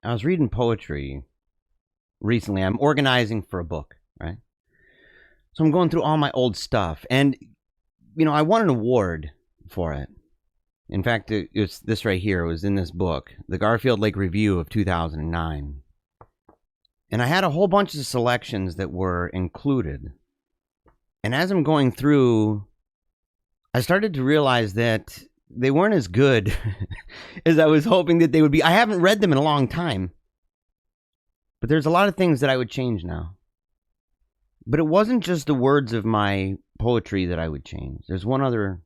I was reading poetry recently. I'm organizing for a book, right? So I'm going through all my old stuff. And, I won an award for it. In fact, it's this right here. It was in this book, the Garfield Lake Review of 2009. And I had a whole bunch of selections that were included. And as I'm going through, I started to realize that they weren't as good as I was hoping that they would be. I haven't read them in a long time. But there's a lot of things that I would change now. But it wasn't just the words of my poetry that I would change. There's one other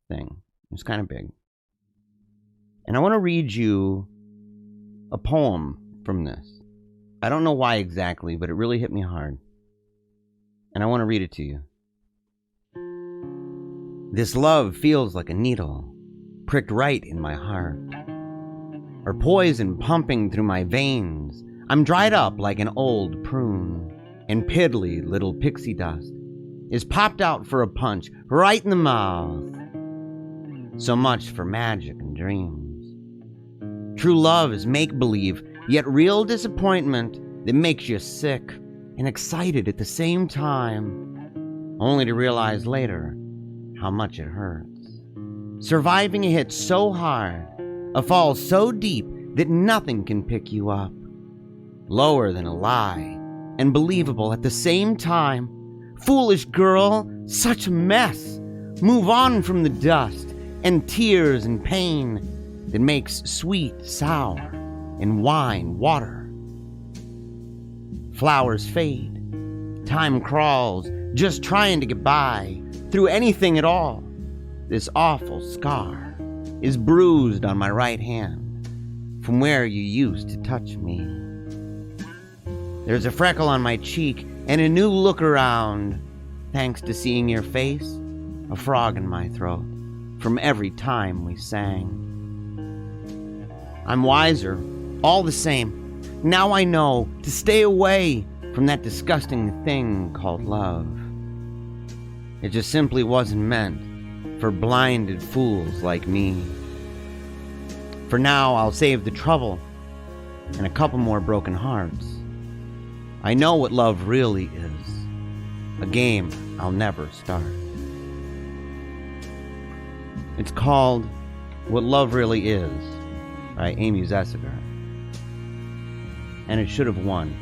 thing. It's kind of big. And I want to read you a poem from this. I don't know why exactly, but it really hit me hard. And I want to read it to you. This love feels like a needle pricked right in my heart, or poison pumping through my veins. I'm dried up like an old prune, and piddly little pixie dust is popped out for a punch right in the mouth. So much for magic and dreams. True love is make-believe, yet real disappointment that makes you sick and excited at the same time, only to realize later how much it hurts. Surviving a hit so hard, a fall so deep that nothing can pick you up. Lower than a lie, and believable at the same time. Foolish girl, such a mess. Move on from the dust and tears and pain that makes sweet sour and wine water. Flowers fade, time crawls, just trying to get by through anything at all. This awful scar is bruised on my right hand from where you used to touch me. There's a freckle on my cheek and a new look around, thanks to seeing your face, a frog in my throat from every time we sang. I'm wiser, all the same. Now I know to stay away from that disgusting thing called love. It just simply wasn't meant for blinded fools like me. For now, I'll save the trouble and a couple more broken hearts. I know what love really is, a game I'll never start. It's called What Love Really Is by Amy Zessiger. And it should have won.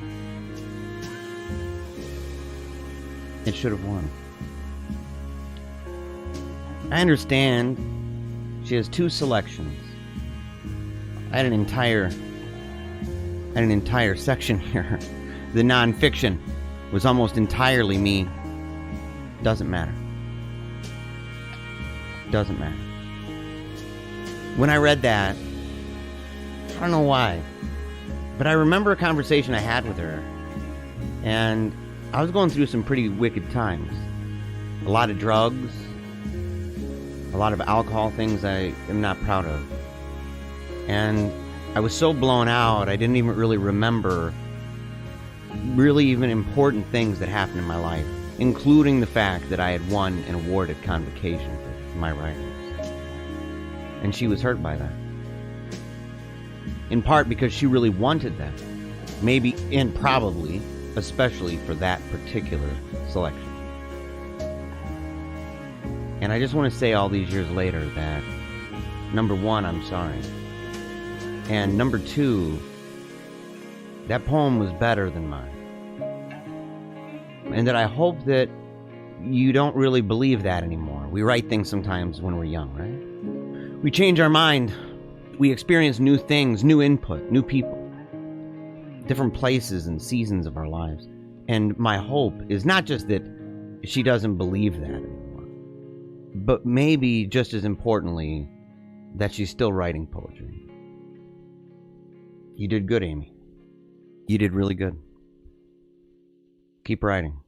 It should have won. I understand she has two selections. I had an entire section here. The nonfiction was almost entirely me. Doesn't matter. Doesn't matter. When I read that, I don't know why, but I remember a conversation I had with her, and I was going through some pretty wicked times. A lot of drugs, a lot of alcohol, things I am not proud of. And I was so blown out, I didn't even really remember really even important things that happened in my life, including the fact that I had won an award at Convocation for my writings. And she was hurt by that. In part because she really wanted that. Maybe, and probably, especially for that particular selection. And I just want to say all these years later that, number one, I'm sorry. And number two, that poem was better than mine. And that I hope that you don't really believe that anymore. We write things sometimes when we're young, right? We change our mind. We experience new things, new input, new people, different places and seasons of our lives. And my hope is not just that she doesn't believe that anymore, but maybe just as importantly, that she's still writing poetry. You did good, Amy. You did really good. Keep writing.